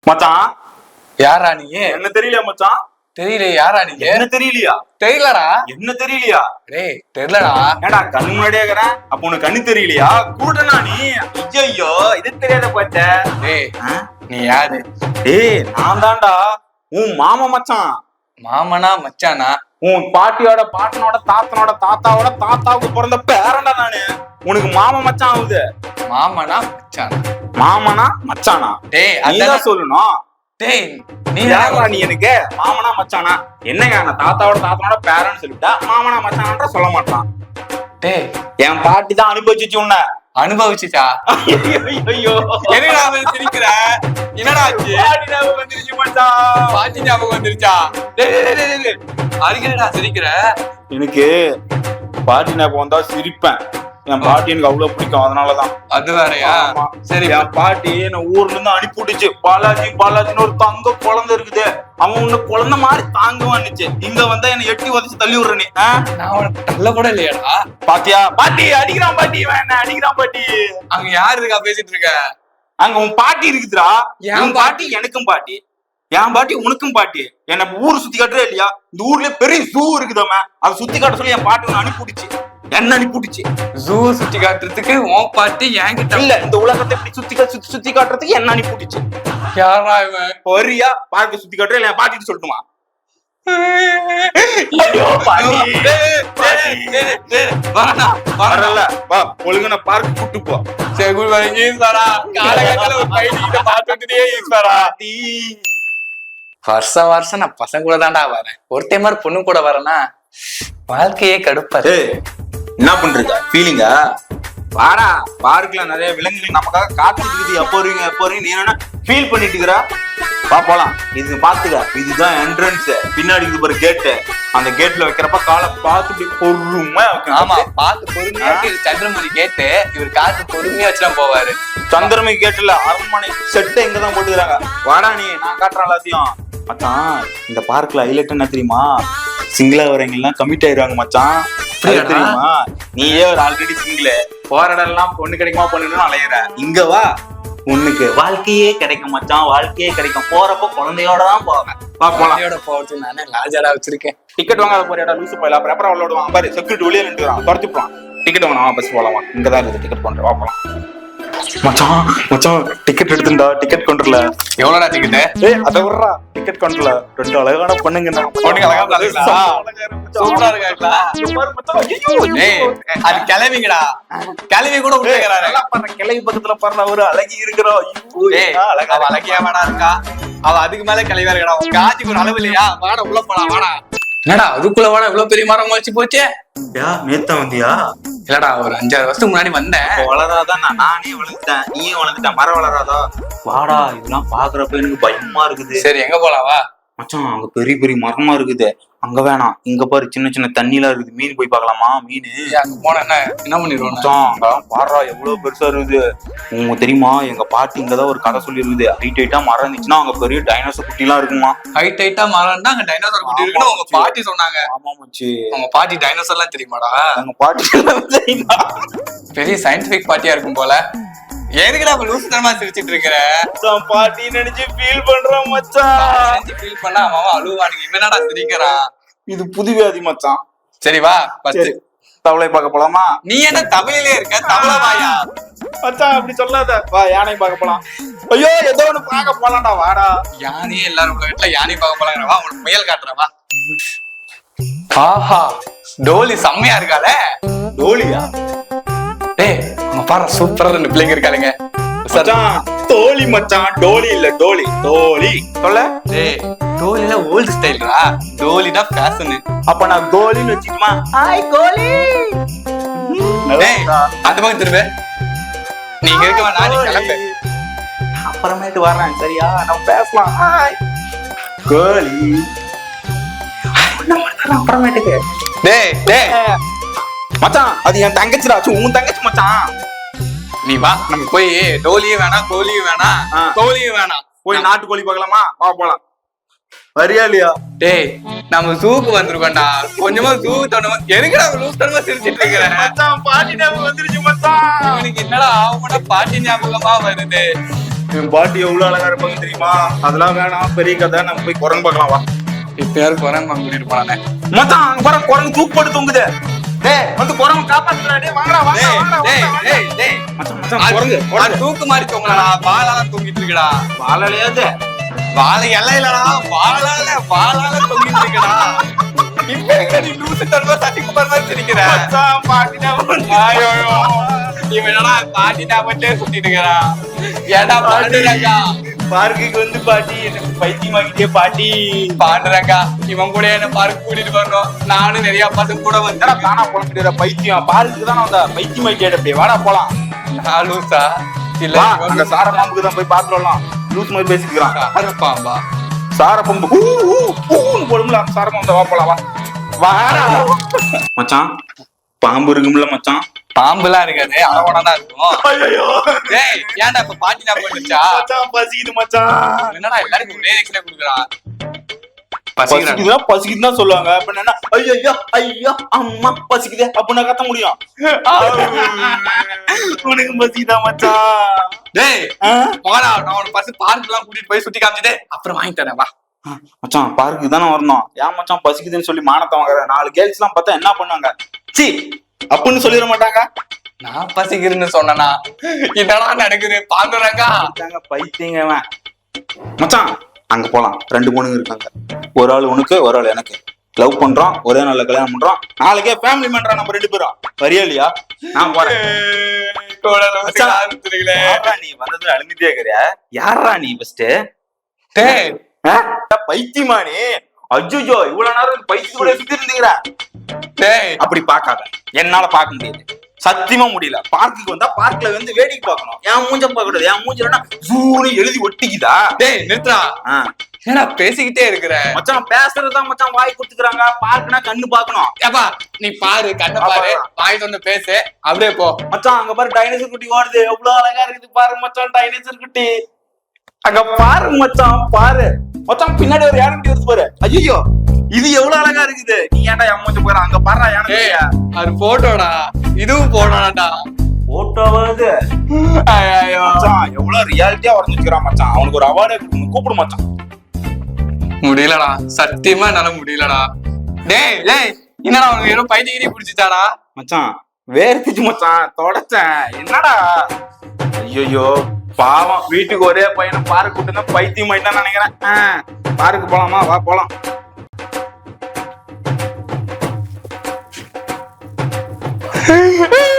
மச்சான் யாரா நீ? என்ன தெரியலையா மச்சான்? தெரியல. யாரா நீங்க? என்ன தெரியலையா? தெரியலடா. என்ன தெரியலையா? டேய் தெரியலடா. ஏடா கண்ணு முன்னாடியே இருக்கிறேன், அப்ப உனக்கு கண்ணு தெரியலையா? கூட்டனா நீ? ஐயோ இது தெரியாத போச்ச. டேய் நீ யாரு? டேய் நான் தான்டா உன் மாமா மச்சான். மாமனா மச்சானா? உன் பாட்டியோட பாட்டனோட தாத்தனோட தாத்தாவோட தாத்தாவுக்கு பிறந்த பேரன்டா நானு. உனக்கு மாமா மச்சான் ஆகுது. மாமனா மச்சானா? மாமனா மச்சானா? டேய் அதான் சொல்லணும். டேய் நீ யாரா நீ எனக்கு? மாமனா மச்சானா என்னங்க? நான் தாத்தாவோட தாத்தனோட பேரன்னு சொல்லிட்டா மாமனா மச்சானா சொல்ல மாட்டான். டேய் என் பாட்டி தான் அனுபவிச்சு உன்ன. அனுபவிச்சுட்டா? ஐயோ என்னடா சிரிக்கிற? என்னடா ஆச்சு? பாட்டி ஞாபகம் வந்துருச்சு மச்சான். பாட்டி ஞாபகம் வந்துருச்சா? டேய் அதுக்குடா சிரிக்கிற? எனக்கு பாட்டி ஞாபகம் வந்தா சிரிப்பேன். என் பாட்டி எனக்கு அவ்வளவு பிடிக்கும், அதனாலதான். அது வேறயா? சரி, என் பாட்டி என்ன ஊர்ல இருந்து அனுப்பிவிட்டுச்சு. பாலாஜி பாலாஜின்னு ஒரு தங்க குழந்தை இருக்குது, அவன் உன்ன குழந்தை மாதிரி தாங்குவான்னுச்சு. இங்க வந்தா என்ன எட்டி உதச்சு தள்ளி விடுற நீ. நான் உனக்கு நல்ல கூட இல்லையாடா? பாத்தியா? பாட்டி அடிக்கிறான், பாட்டி வேணா அடிக்கிறான் பாட்டி. அங்க யாரு இருக்கா பேசிட்டு இருக்க? அங்க உன் பாட்டி இருக்குதுடா. என் பாட்டி எனக்கும் பாட்டி, என் பாட்டி உனக்கும் பாட்டி. என்ன ஊர் சுத்தி காட்டுறே இல்லையா? இந்த ஊர்ல பெரிய ஜூ இருக்குதாம, அதை சுத்தி காட்ட சொல்லி என் பாட்டி ஒண்ணு அனுப்பிவிடுச்சு. என்ன அனுப்பிவிடுச்சு? ஜூ சுத்தி காட்டுறதுக்கு உன் பாட்டி என்கிட்ட இல்ல, இந்த உலகத்தை இப்படி சுத்தி காட்டுறதுக்கு என்ன அனுப்பிவிடுச்சு. யாரா இவன்? வரியா பார்க்க சுத்தி காட்டுற இல்ல பாட்டிட்டு சொல்லட்டுமா? வரல வா, ஒழுங்கன பார்க்க கூட்டு போ. வருஷம் வருஷம் நான் பசங்க கூட தான்டா வரேன், ஒரு டைம் மாதிரி பொண்ணு கூட வரேன்னா வாழ்க்கையே கடுப்பாரு. என்ன பண்றீங்க? ஃபீலிங்கா? வாடா, பார்க்ல நிறைய விலங்குகள் நமக்காக காத்துட்டு. எப்போ வருவீங்க நீ என்ன ஃபீல் பண்ணிட்டு இருக்கிறா? வா போலாம். இது பாத்துக்க, இதுதான் என்ட்ரன்ஸ். பின்னாடி இது ஒரு கேட்டு. அந்த கேட்ல வைக்கிறப்ப காலை பார்த்து பொறுமையா வைக்கணும். ஆமா, பார்த்து பொறுமையா. சந்திரமணி கேட்டு இவர் காத்து பொறுமையா வச்சுதான் போவாரு. சந்திரமணி கேட்டுல அரண்மனை செட்டை இங்கதான் போட்டுக்கிறாங்க. வாடா நீ, நான் காட்டுறேன் எல்லாத்தையும். மச்சான், இந்த பார்க்ல ஹைலைட் என்ன தெரியுமா? சிங்கிளா வரவங்க எல்லாம் கமிட் ஆயிடுவாங்க மச்சான். தெரியுமா? நீயே ஒரு ஆல்ரெடி சிங்கிள், போற இடம் எல்லாம் பொண்ணு கிடைக்குமா பொண்ணுன்னு அலையிற. இங்க வா, உனக்கு வாழ்க்கையே கிடைக்கும் மச்சான், வாழ்க்கையே கிடைக்கும். போறப்ப குழந்தையோட தான் போவேன். குழந்தையோட போறது நானே லாஜாடா வச்சிருக்கேன். டிக்கெட் வாங்காத போறியாடா லூசு போயில. அப்புறம் அப்புறம் விளையாடுவான் பாரு, செக்யூரிட்டி வெளியே நின்றுறான், துரத்தி போறான். டிக்கெட் வாங்கலாம், பஸ் போலாம். இங்கதான் இருக்குது டிக்கெட் கவுண்டர், வா போலாம். மச்சான் மச்சான், டிக்கெட் எடுத்துடா. டிக்கெட் கவுண்டர்ல எவ்வளோடா டிக்கெட்? அத விடுறா. டிக்கெட் கவுண்டர்ல 2 அழகான பொண்ணுங்க. சூப்பரா இருக்காங்களா? அது கிளவிங்கடா, கிளவி கூட கிளவி பக்கத்துல பாருங்க, ஒரு அழகி இருக்கிறோம். அழகியா வேணா இருக்கா? அவ அதுக்கு மேல கிளவியா இருக்கா? காட்சிக்கு ஒரு அளவு இல்லையா? வாடா உள்ள போலாம், வாடா. என்னடா அதுக்குள்ள வாடா, இவ்வளவு பெரிய மரம் வச்சு போச்சு. நேத்தா வந்தியா? இல்லடா, ஒரு 5-6 வருஷத்துக்கு முன்னாடி வந்தேன். வளராதான், நானே வளர்ந்துட்டேன், நீயும் வளர்ந்துட்டேன். மரம் வளராதா? வாடா, இதெல்லாம் பாக்குறப்ப எனக்கு பயமா இருக்குது. சரி, எங்க போலாம் வா. மச்சான், அங்க பெரிய பெரிய மரமா இருக்குது, அங்க வேணாம். இங்க பாரு, சின்ன சின்ன தண்ணிலாம் இருக்குது. மீன் போய் பாக்கலாமா? மீன் அங்க போனா என்ன பண்ணிடுவோம்? பாடுறா எவ்வளவு பெருசா இருக்குது. உங்களுக்கு தெரியுமா, எங்க பாட்டி இங்கதான் ஒரு கதை சொல்லி இருக்குது. ஹைட்டா மரம் இருந்துச்சுன்னா அங்க பெரிய டைனோசர் குட்டி எல்லாம் இருக்குமா? ஹைட்டா மரம் தான் அங்க டைனோசர் குட்டி இருக்குன்னு உங்க பாட்டி சொன்னாங்க. ஆமா மச்சி, உங்க பாட்டி டைனோசர் எல்லாம் தெரியுமாடா? எங்க பாட்டி தெரியுமா? பெரிய சயின்டிபிக் பாட்டியா இருக்கும் போல. எதுக்குடா லூசுத்தனமா சிரிச்சிட்டு இருக்கிற? பாட்டி நினைச்சு ஃபீல் பண்றோம் மச்சான். ஃபீல் பண்ணா அவன் அழுவானுங்க. என்னடா சிரிக்கிறான்? இது புது வியாதி மச்சான். சரி வா, ஃபர்ஸ்ட் தவளை பார்க்க போலாமா? நீ என்ன தமிழிலே இருக்க? தவளை வாயா மச்சான், அப்படி சொல்லாத. வா, யானை பார்க்க போலாம். ஐயோ, ஏதோ ஒண்ணு பார்க்க போலாம்டா, வாடா. யானையே எல்லாரும் வீட்டுல யானை பார்க்க போலாம். வா, உனக்கு முயல் காட்டுறேன் வா. ஆஹா, டோலி செம்மையா இருக்காளே. டோலியா? டேய் அங்க பாரு, சூப்பரா 2 பிள்ளைங்க இருக்காளுங்க. மச்சான், தோழி மச்சான், டோலி இல்ல டோலி. தோழி சொல்ல. டேய் டோலினா ஓல்ட் ஸ்டைல்டா, டோலினா ஃபேஷன். அப்ப நான் கோலின்னு வச்சுக்குமா? ஹாய் கோலி. டேய் அந்த பக்கம் திரும்ப. நீங்க இருக்க வேணா, நீ கிளம்பு. அப்புறமேட்டு வரேன், சரியா? நம்ம பேசலாம். ஹாய் கோலி. அப்புறமேட்டுக்கு. டேய் டேய் மச்சான், அது என் தங்கச்சிடா. உன் தங்கச்சி மச்சான். நீ வா, நம்ம போய் டோலியும் வேணாம், கோலியும் வேணாம், தோலியும் வேணாம், போய் நாட்டுக்கோழி பார்க்கலாமா? வா போலாம். வரியா இல்லையா? டேய் நம்ம ஜூக்கு வந்திருக்கோம்டா, கொஞ்சமா ஜூக்கு தோணுமா? எதுக்குடா லூஸ் தனமா சிரிச்சிட்டு இருக்கிற? மச்சான், பாட்டி ஞாபகம் வந்துருச்சு மச்சான். உனக்கு என்னடா ஆகும்னா பாட்டி ஞாபகமா வருது? என் பாட்டி எவ்வளவு அழகா இருப்பாங்க தெரியுமா? அதெல்லாம் வேணாம், பெரிய கதை. நம்ம போய் குரங்கு பார்க்கலாம் வா. இப்ப யாரும் குரங்கு கூட்டிட்டு போனானே. மச்சான் அங்க பாரு, குரங்கு தூக்கு போட்டு தொங்குது. டேய் வந்து குரங்கு காப்பாத்துடா. டேய் வாங்கடா வாங்கடா வாங்கடா. மச்சான் மச்சான் குரங்கு அது தூக்கு மாதிரி தொங்கலடா, வாளால தொங்கிட்டு இருக்குடா. வாழலையாது, வாழை எல்லாம் இல்லடா, வாளால தொங்கிட்டு இருக்குடா. இப்ப எங்க நீ லூசு தரமா சட்டிக்குமார் மாதிரி சிரிக்கிற? மச்சான் பாட்டினா ஐயோ இவன் என்னடா பாட்டினா மட்டும் சுத்திட்டு இருக்கா? ஏடா பாண்டுறாங்க பார்க்குக்கு வந்து பாட்டி எனக்கு பைத்தியமாக்கிட்டே பாட்டி. பாண்டுறாங்க இவன் கூட என்ன பார்க்கு கூட்டிட்டு வரணும். நானும் நிறைய பசங்க கூட வந்து தானா போல பைத்தியம். பார்க்குக்கு தான் வந்தா பைத்தியமாக்கிட்டே. அப்படியே வாடா போலாம். நான் லூசா இல்ல வா, அந்த சார பாம்புக்கு தான் போய் பாத்துட்டு வரலாம். லூஸ் மாதிரி பேசிக்கிறான். பாம்பா சார பாம்பு போடும்ல, அந்த சார பாம்பு. வா போலாம் வா. வாடா மச்சான், பாம்பு இருக்கும்ல மச்சான். பாம்புலாம் இருக்காது, அளவோட தான் இருக்கும். ஐயோ டேய் ஏன்டா இப்ப பாட்டி நான் போயிடுச்சா? மச்சான் பசிக்குது மச்சான். என்னடா எல்லாருக்கும் ஒரே எக்ஸ்ட்ரா குடுக்குறான். பசிக்குதுன்னா சொல்லுவாங்க. அப்ப என்ன ஐயோ ஐயோ அம்மா பசிக்குது அப்படின்னு கத்த முடியும். உனக்கு பசிக்குதா மச்சான்? டேய் போடா, நான் உன பஸ் பார்க் எல்லாம் கூட்டிட்டு போய் சுத்தி காமிச்சிட்டே அப்புறம் வாங்கி தரேன் வா. மச்சான் பார்க்குக்கு தானே வரணும். ஏன் மச்சான் பசிக்குதுன்னு சொல்லி மானத்தை வாங்குற? 4 கேர்ள்ஸ் எல்லாம் பார்த்தா என்ன பண்ணுவாங்க? சி அப்படின்னு சொல்லிட மாட்டாங்க. நான் பசிக்கிறேன்னு சொன்னா என்னடா நடக்குது? பாக்குறாங்க பைத்தியங்க மச்சான். அங்க போலாம். 2 பொண்ணுங்க இருக்காங்க. ஒரு ஆள் உனக்கு, ஒரு ஆள் எனக்கு. லவ் பண்றோம், ஒரே நாள்ல கல்யாணம் பண்றோம். நாளைக்கே ஃபேமிலி பண்றோம் நம்ம 2 பேரும். வரியா இல்லையா? நான் போறேன். நீ வந்தது அழுந்துட்டே இருக்கிற. யாரா நீ ஃபர்ஸ்ட்? பைத்தியமா நீ? அஜ்ஜோ இவ்வளவு நேரம் பைத்தியத்தோட சுத்தி இருந்தீங்க. அப்படி பாக்காத, என்னால பார்க்க முடியாது, சத்தியமா முடியல. பார்க்குக்கு வந்தா பார்க்ல வந்து வேடிக்கை பார்க்கணும். என் மூஞ்ச பார்க்க கூடாது. என் மூஞ்சா ஜூனு எழுதி ஒட்டிக்குதா? டேய் நிறுத்துறா. ஏன்னா பேசிக்கிட்டே இருக்கிற மச்சான். பேசுறதுதான் மச்சான் வாய் கொடுத்துக்கிறாங்க. பார்க்கனா கண்ணு பாக்கணும். ஏப்பா நீ பாரு, கண்ணு பாரு, வாய் தொண்டு பேசு, அப்படியே போ. மச்சான் அங்க பாரு, டைனோசர் குட்டி ஓடுது. எவ்வளவு அழகா இருக்குது பாரு மச்சான், டைனோசர் குட்டி. அங்க பாரு மச்சான், பாரு மச்சான். பின்னாடி ஒரு யானை குட்டி வருது பாரு. ஐயோ இது எவ்வளவு அழகா இருக்குது. நீ ஏன்டா எம்மூஞ்ச போற? அங்க பாரு யானை. அது போட்டோடா, இதுவும் போடணும்டா. போட்டோவாது மச்சான். எவ்வளவு ரியாலிட்டியா வரைஞ்சிருக்கான் மச்சான். அவனுக்கு ஒரு அவார்டே கூப்பிடு மச்சான். முடியலடா, சத்தியமா என்னால முடியலடா. டேய் டேய் என்னடா உனக்கு ஏதோ பைத்தியகிரி பிடிச்சிட்டாடா? மச்சான் வேர்த்திச்சு மச்சான், தொடச்சேன். என்னடா ஐயோ பாவம். வீட்டுக்கு ஒரே பையனை பார்க்கு கூட்டு தான் பைத்தியம் ஆயிட்டான்னு நினைக்கிறேன். பார்க்கு போலாமா? வா போலாம். Hey!